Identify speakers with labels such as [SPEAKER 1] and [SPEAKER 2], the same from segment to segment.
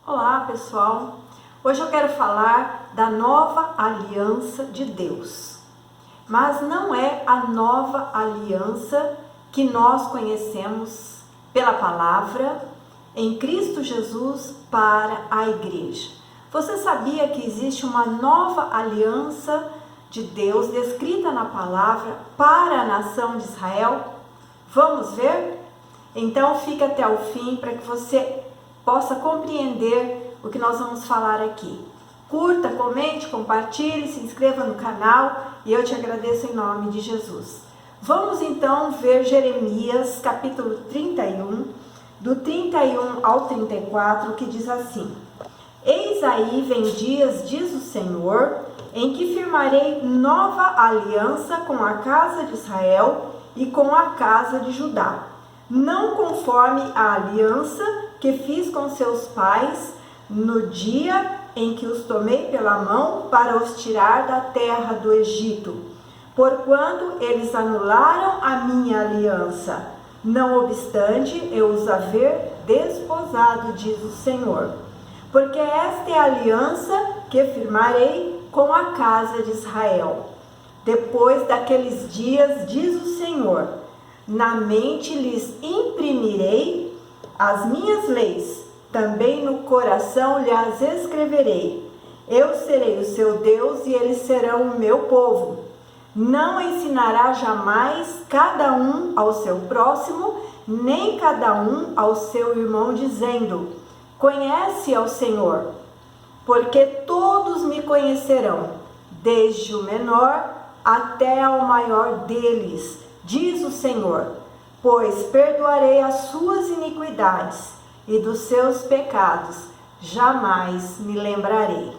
[SPEAKER 1] Olá, pessoal! Hoje eu quero falar da nova aliança de Deus. Mas não é a nova aliança que nós conhecemos pela palavra em Cristo Jesus para a igreja. Você sabia que existe uma nova aliança de Deus descrita na palavra para a nação de Israel? Vamos ver? Então fica até o fim para que você possa compreender o que nós vamos falar aqui. Curta, comente, compartilhe, se inscreva no canal e eu te agradeço em nome de Jesus. Vamos então ver Jeremias capítulo 31, do 31 ao 34, que diz assim: Eis aí vem dias, diz o Senhor, em que firmarei nova aliança com a casa de Israel e com a casa de Judá, não conforme a aliança que fiz com seus pais no dia em que os tomei pela mão para os tirar da terra do Egito, porquanto eles anularam a minha aliança, não obstante eu os haver desposado, diz o Senhor. Porque esta é a aliança que firmarei com a casa de Israel. Depois daqueles dias, diz o Senhor, na mente lhes imprimirei as minhas leis, também no coração lhes escreverei. Eu serei o seu Deus e eles serão o meu povo. Não ensinará jamais cada um ao seu próximo, nem cada um ao seu irmão, dizendo: Conhece ao Senhor, porque todos me conhecerão, desde o menor até ao maior deles, diz o Senhor. Pois perdoarei as suas iniquidades e dos seus pecados jamais me lembrarei.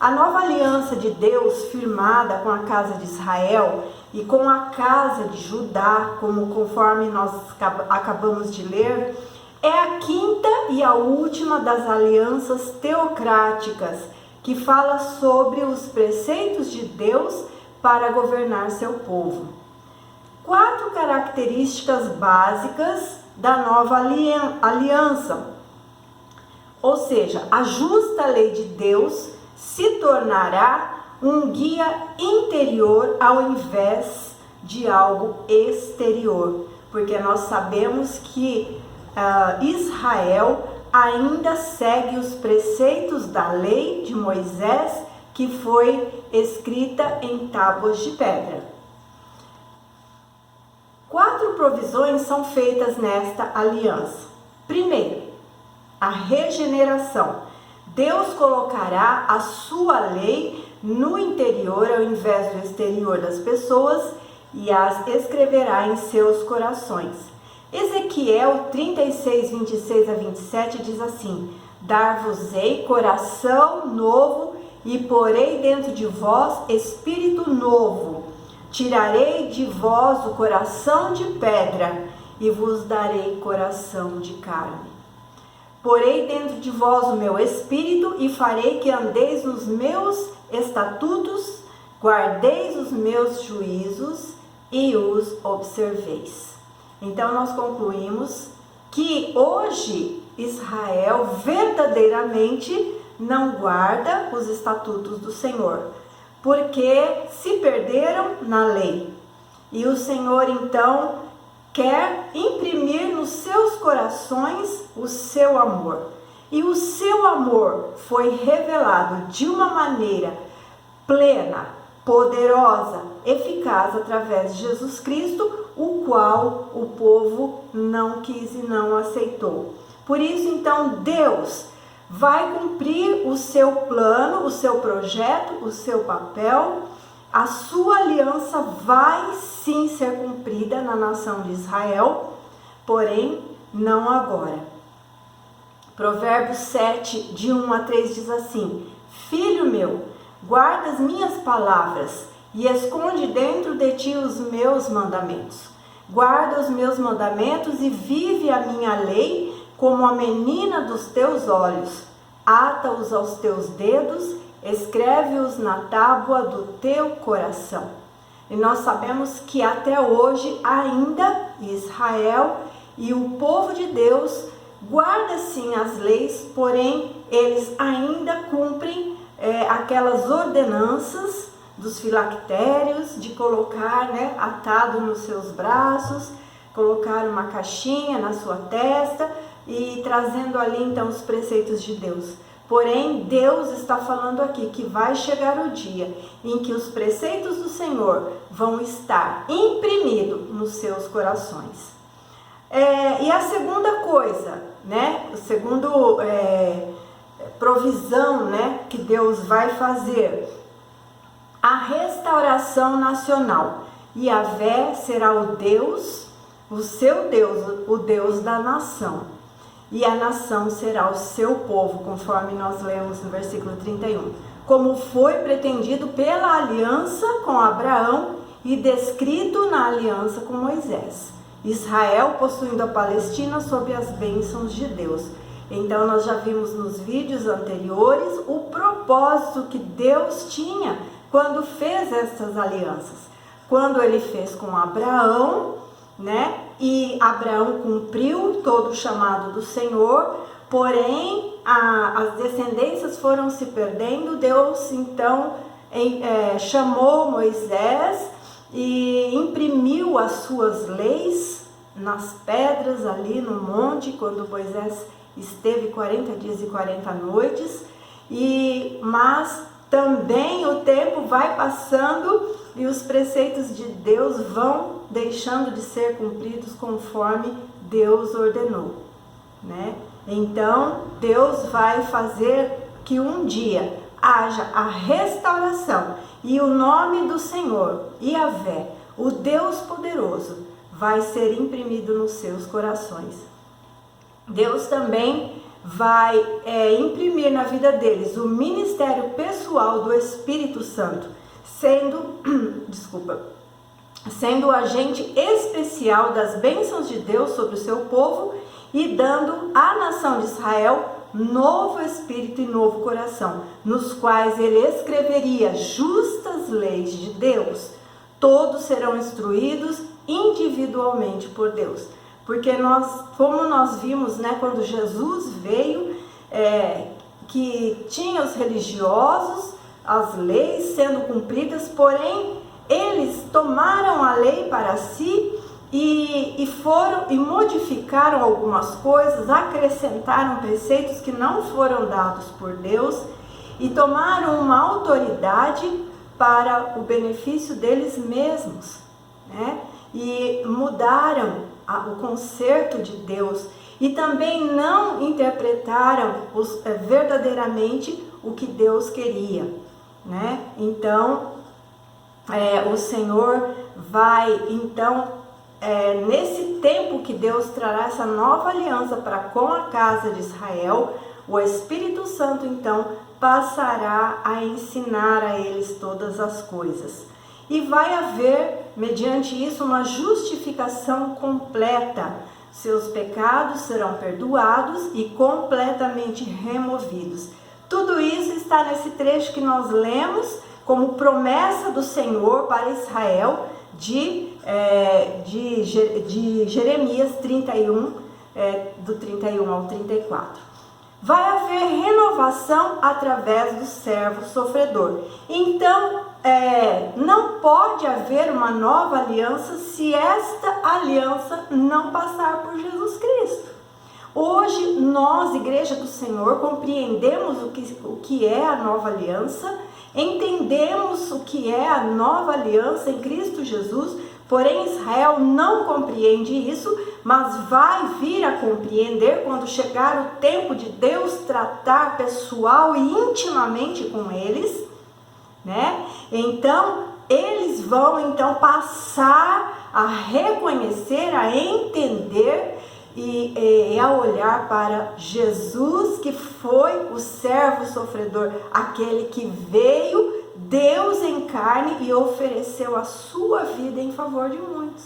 [SPEAKER 1] A nova aliança de Deus firmada com a casa de Israel e com a casa de Judá, conforme nós acabamos de ler, é a quinta e a última das alianças teocráticas, que fala sobre os preceitos de Deus para governar seu povo. 4 características básicas da nova aliança. Ou seja, a justa lei de Deus se tornará um guia interior ao invés de algo exterior, porque nós sabemos que Israel ainda segue os preceitos da lei de Moisés, que foi escrita em tábuas de pedra. 4 provisões são feitas nesta aliança. Primeiro, a regeneração. Deus colocará a sua lei no interior ao invés do exterior das pessoas e as escreverá em seus corações. Ezequiel 36, 26 a 27 diz assim: Dar-vos-ei coração novo e porei dentro de vós espírito novo. Tirarei de vós o coração de pedra e vos darei coração de carne. Porei dentro de vós o meu espírito e farei que andeis nos meus estatutos, guardeis os meus juízos e os observeis. Então nós concluímos que hoje Israel verdadeiramente não guarda os estatutos do Senhor, porque se perderam na lei. E o Senhor então quer imprimir nos seus corações o seu amor. E o seu amor foi revelado de uma maneira plena, poderosa, eficaz através de Jesus Cristo, o qual o povo não quis e não aceitou. Por isso então Deus vai cumprir o seu plano, o seu projeto, o seu papel. A sua aliança vai sim ser cumprida na nação de Israel, porém não agora. Provérbios 7, de 1 a 3 diz assim: Filho meu, guarda as minhas palavras e esconde dentro de ti os meus mandamentos. Guarda os meus mandamentos e vive a minha lei como a menina dos teus olhos. Ata-os aos teus dedos, escreve-os na tábua do teu coração. E nós sabemos que até hoje ainda Israel e o povo de Deus guarda sim as leis, porém eles ainda cumprem aquelas ordenanças dos filactérios, de colocar, né, atado nos seus braços, colocar uma caixinha na sua testa e trazendo ali então os preceitos de Deus. Porém, Deus está falando aqui que vai chegar o dia em que os preceitos do Senhor vão estar imprimidos nos seus corações. E a segunda coisa, né, o segundo provisão, né, que Deus vai fazer, a restauração nacional. Yahvé será o Deus, o seu Deus, o Deus da nação. E a nação será o seu povo, conforme nós lemos no versículo 31. Como foi pretendido pela aliança com Abraão e descrito na aliança com Moisés. Israel possuindo a Palestina sob as bênçãos de Deus. Então nós já vimos nos vídeos anteriores o propósito que Deus tinha quando fez essas alianças. Quando ele fez com Abraão, né? E Abraão cumpriu todo o chamado do Senhor, porém as descendências foram se perdendo. Deus então chamou Moisés e imprimiu as suas leis nas pedras ali no monte, quando Moisés esteve 40 dias e 40 noites, mas também o tempo vai passando e os preceitos de Deus vão deixando de ser cumpridos conforme Deus ordenou, né? Então, Deus vai fazer que um dia haja a restauração e o nome do Senhor, Yahvé, o Deus poderoso, vai ser imprimido nos seus corações. Deus também vai imprimir na vida deles o ministério pessoal do Espírito Santo, sendo o agente especial das bênçãos de Deus sobre o seu povo e dando à nação de Israel novo espírito e novo coração, nos quais ele escreveria justas leis de Deus. Todos serão instruídos individualmente por Deus. Porque como nós vimos, né, quando Jesus veio, que tinha os religiosos, as leis sendo cumpridas, porém eles tomaram a lei para si e modificaram algumas coisas, acrescentaram preceitos que não foram dados por Deus e tomaram uma autoridade para o benefício deles mesmos, né? E mudaram o concerto de Deus e também não interpretaram verdadeiramente o que Deus queria, né? Então, o Senhor vai, então, nesse tempo que Deus trará essa nova aliança para com a casa de Israel, o Espírito Santo, então, passará a ensinar a eles todas as coisas. E vai haver, mediante isso, uma justificação completa. Seus pecados serão perdoados e completamente removidos. Tudo isso está nesse trecho que nós lemos como promessa do Senhor para Israel de Jeremias 31, do 31 ao 34. Vai haver renovação através do servo sofredor. Então, não pode haver uma nova aliança se esta aliança não passar por Jesus Cristo. Hoje, nós, Igreja do Senhor, compreendemos o que é a nova aliança, entendemos o que é a nova aliança em Cristo Jesus, porém Israel não compreende isso, mas vai vir a compreender quando chegar o tempo de Deus tratar pessoal e intimamente com eles, né? Então, eles vão então passar a reconhecer, a entender e a olhar para Jesus, que foi o servo sofredor, aquele que veio, Deus em carne, e ofereceu a sua vida em favor de muitos.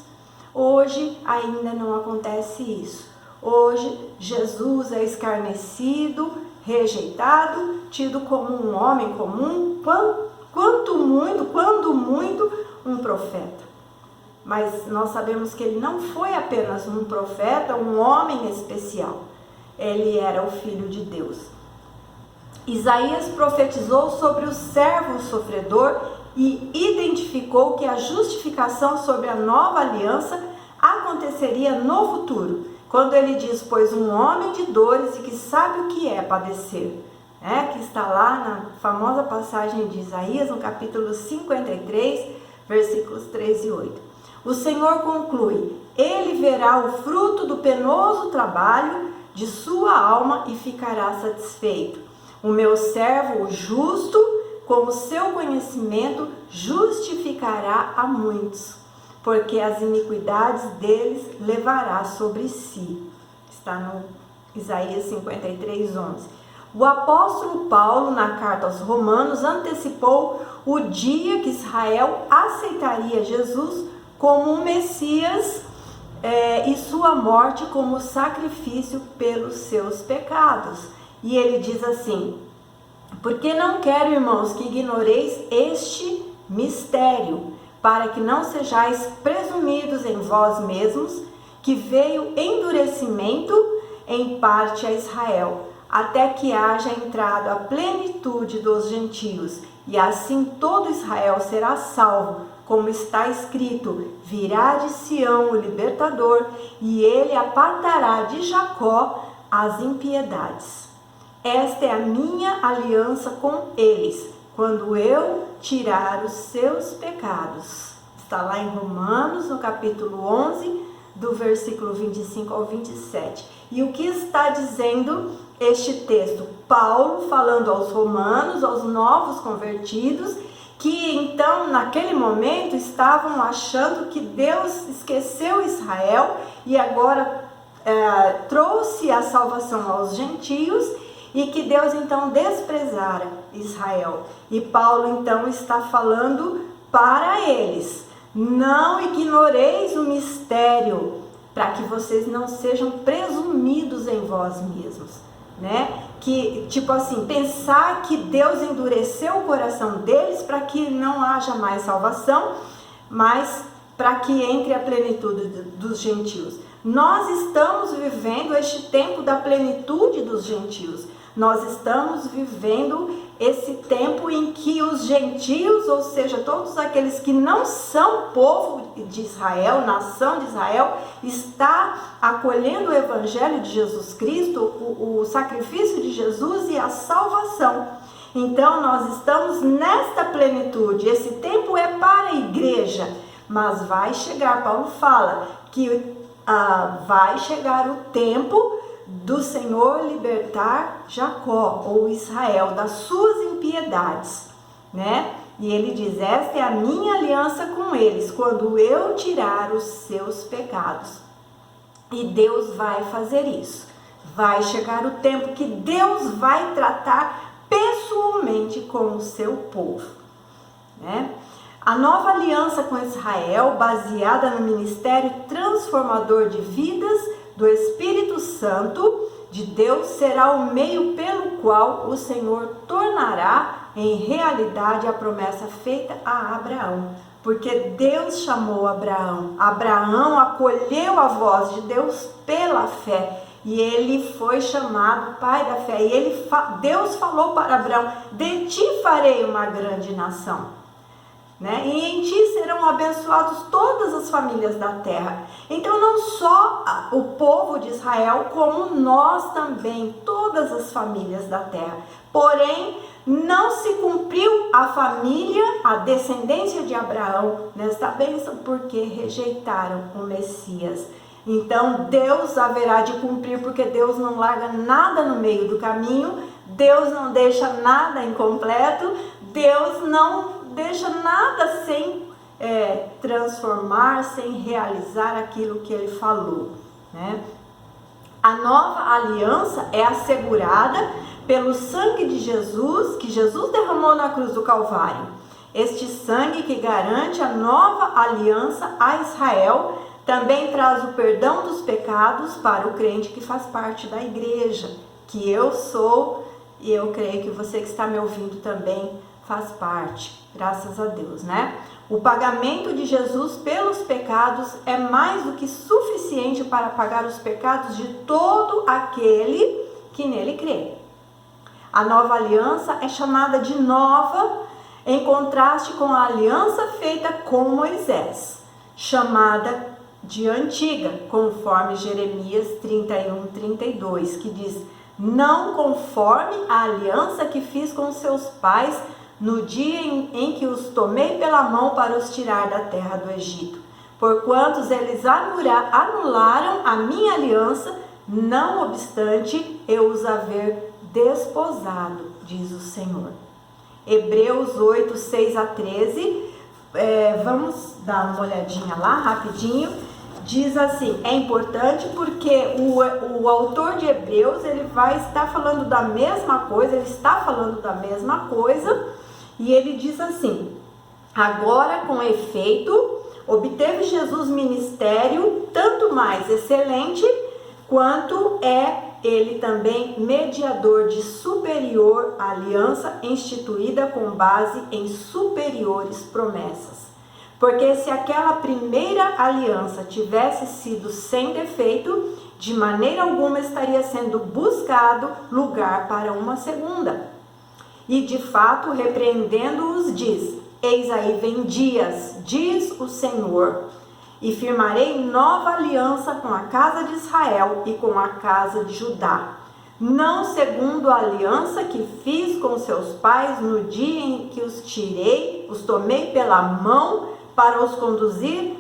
[SPEAKER 1] Hoje ainda não acontece isso. Hoje Jesus é escarnecido, rejeitado, tido como um homem comum, quando muito, um profeta. Mas nós sabemos que ele não foi apenas um profeta, um homem especial. ele era o Filho de Deus. Isaías profetizou sobre o servo sofredor e identificou que a justificação sobre a nova aliança aconteceria no futuro, quando ele diz: pois um homem de dores e que sabe o que é padecer, que está lá na famosa passagem de Isaías, no capítulo 53, versículos 3 e 8. O Senhor conclui: ele verá o fruto do penoso trabalho de sua alma e ficará satisfeito. O meu servo, o justo, com o seu conhecimento, justificará a muitos, porque as iniquidades deles levará sobre si. Está no Isaías 53, 11. O apóstolo Paulo, na carta aos Romanos, antecipou o dia que Israel aceitaria Jesus como um Messias e sua morte como sacrifício pelos seus pecados. E ele diz assim: porque não quero, irmãos, que ignoreis este mistério, para que não sejais presumidos em vós mesmos, que veio endurecimento em parte a Israel, até que haja entrado a plenitude dos gentios, e assim todo Israel será salvo, como está escrito: virá de Sião o libertador, e ele apartará de Jacó as impiedades. Esta é a minha aliança com eles, quando eu tirar os seus pecados. Está lá em Romanos, no capítulo 11, do versículo 25 ao 27. E o que está dizendo este texto? Paulo falando aos romanos, aos novos convertidos, que então naquele momento estavam achando que Deus esqueceu Israel e agora trouxe a salvação aos gentios, e que Deus então desprezara Israel. E Paulo então está falando para eles: não ignoreis o mistério, para que vocês não sejam presumidos em vós mesmos, Que, tipo assim, pensar que Deus endureceu o coração deles para que não haja mais salvação, mas para que entre a plenitude dos gentios. Nós estamos vivendo este tempo da plenitude dos gentios. Nós estamos vivendo esse tempo em que os gentios, ou seja, todos aqueles que não são povo de Israel, nação de Israel, está acolhendo o evangelho de Jesus Cristo, o sacrifício de Jesus e a salvação. Então nós estamos nesta plenitude. Esse tempo é para a igreja, mas vai chegar, Paulo fala que vai chegar o tempo do Senhor libertar Jacó ou Israel das suas impiedades, E ele diz: esta é a minha aliança com eles, quando eu tirar os seus pecados. E Deus vai fazer isso. Vai chegar o tempo que Deus vai tratar pessoalmente com o seu povo, A nova aliança com Israel, baseada no ministério transformador de vidas do Espírito Santo de Deus, será o meio pelo qual o Senhor tornará em realidade a promessa feita a Abraão. Porque Deus chamou Abraão. Abraão acolheu a voz de Deus pela fé. E ele foi chamado pai da fé. E Deus falou para Abraão: de ti farei uma grande nação. E em ti serão abençoados todas as famílias da terra. Então não só o povo de Israel, como nós também, todas as famílias da terra. Porém, não se cumpriu a família, a descendência de Abraão nesta bênção, porque rejeitaram o Messias. Então Deus haverá de cumprir, porque Deus não larga nada no meio do caminho, Deus não deixa nada incompleto, Deus não deixa nada sem transformar, sem realizar aquilo que ele falou, A nova aliança é assegurada pelo sangue de Jesus, que Jesus derramou na cruz do Calvário. Este sangue que garante a nova aliança a Israel também traz o perdão dos pecados para o crente que faz parte da igreja, que eu sou, e eu creio que você que está me ouvindo também faz parte, graças a Deus, né? O pagamento de Jesus pelos pecados é mais do que suficiente para pagar os pecados de todo aquele que nele crê. A nova aliança é chamada de nova, em contraste com a aliança feita com Moisés, chamada de antiga, conforme Jeremias 31:32, que diz: não conforme a aliança que fiz com seus pais no dia em que os tomei pela mão para os tirar da terra do Egito. Porquanto eles anularam a minha aliança, não obstante eu os haver desposado, diz o Senhor. Hebreus 8, 6 a 13, vamos dar uma olhadinha lá rapidinho. Diz assim, é importante porque o autor de Hebreus, ele vai estar falando da mesma coisa, ele está falando da mesma coisa, e ele diz assim: agora com efeito, obteve Jesus ministério tanto mais excelente, quanto é ele também mediador de superior aliança instituída com base em superiores promessas. Porque se aquela primeira aliança tivesse sido sem defeito, de maneira alguma estaria sendo buscado lugar para uma segunda. E de fato, repreendendo-os, diz: eis aí vem dias, diz o Senhor, e firmarei nova aliança com a casa de Israel e com a casa de Judá, não segundo a aliança que fiz com seus pais no dia em que os tomei pela mão para os conduzir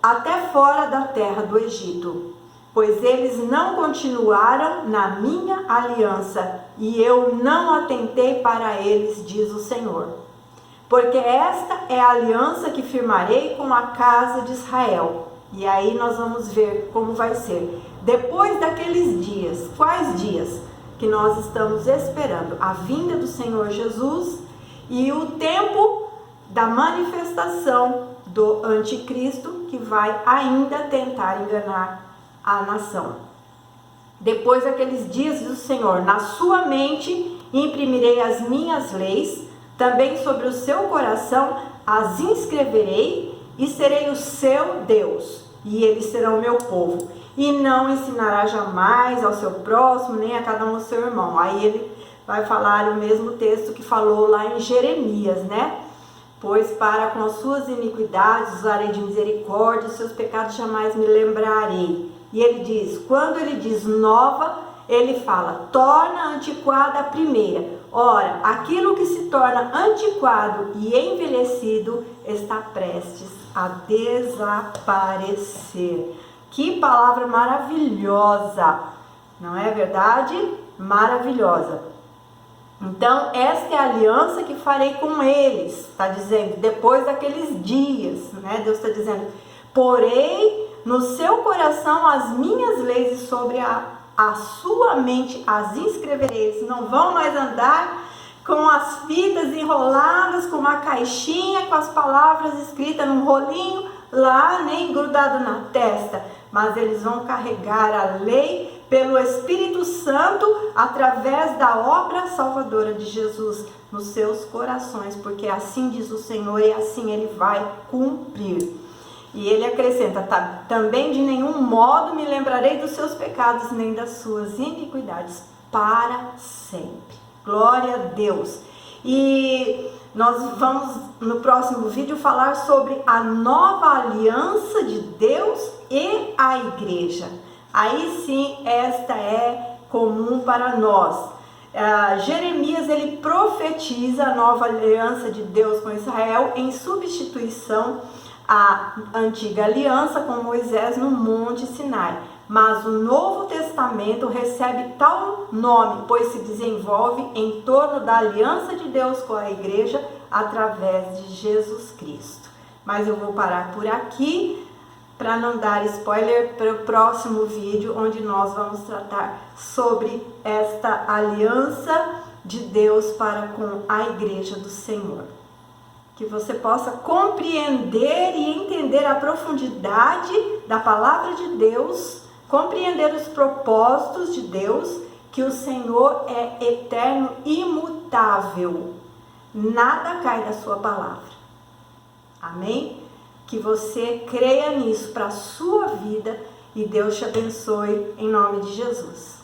[SPEAKER 1] até fora da terra do Egito. Pois eles não continuaram na minha aliança, e eu não atentei para eles, diz o Senhor. Porque esta é a aliança que firmarei com a casa de Israel. E aí nós vamos ver como vai ser. Depois daqueles dias, quais dias? Que nós estamos esperando a vinda do Senhor Jesus e o tempo da manifestação do anticristo, que vai ainda tentar enganar a nação. Depois daqueles dias, diz o Senhor, na sua mente imprimirei as minhas leis, também sobre o seu coração as inscreverei, e serei o seu Deus, e eles serão o meu povo. E não ensinará jamais ao seu próximo, nem a cada um ao seu irmão. Aí ele vai falar o mesmo texto que falou lá em Jeremias, né? Pois para com as suas iniquidades usarei de misericórdia, os seus pecados jamais me lembrarei. E ele diz, quando ele diz nova, ele fala, torna antiquada a primeira. Ora, aquilo que se torna antiquado e envelhecido está prestes a desaparecer. Que palavra maravilhosa, não é verdade? Maravilhosa. Então, esta é a aliança que farei com eles, está dizendo, depois daqueles dias, né? Deus está dizendo, porei no seu coração as minhas leis e sobre a sua mente as inscreverei. Eles não vão mais andar com as fitas enroladas, com uma caixinha, com as palavras escritas num rolinho lá, nem grudado na testa, mas eles vão carregar a lei pelo Espírito Santo através da obra salvadora de Jesus nos seus corações, porque assim diz o Senhor e assim ele vai cumprir. E ele acrescenta, também de nenhum modo me lembrarei dos seus pecados, nem das suas iniquidades, para sempre. Glória a Deus. E nós vamos no próximo vídeo falar sobre a nova aliança de Deus e a igreja. Aí sim, esta é comum para nós. Jeremias, ele profetiza a nova aliança de Deus com Israel em substituição à antiga aliança com Moisés no Monte Sinai. Mas o Novo Testamento recebe tal nome, pois se desenvolve em torno da aliança de Deus com a igreja através de Jesus Cristo. Mas eu vou parar por aqui para não dar spoiler para o próximo vídeo, onde nós vamos tratar sobre esta aliança de Deus para com a igreja do Senhor. Que você possa compreender e entender a profundidade da palavra de Deus, compreender os propósitos de Deus, que o Senhor é eterno, imutável. nada cai da sua palavra. Amém? Que você creia nisso para a sua vida e Deus te abençoe em nome de Jesus.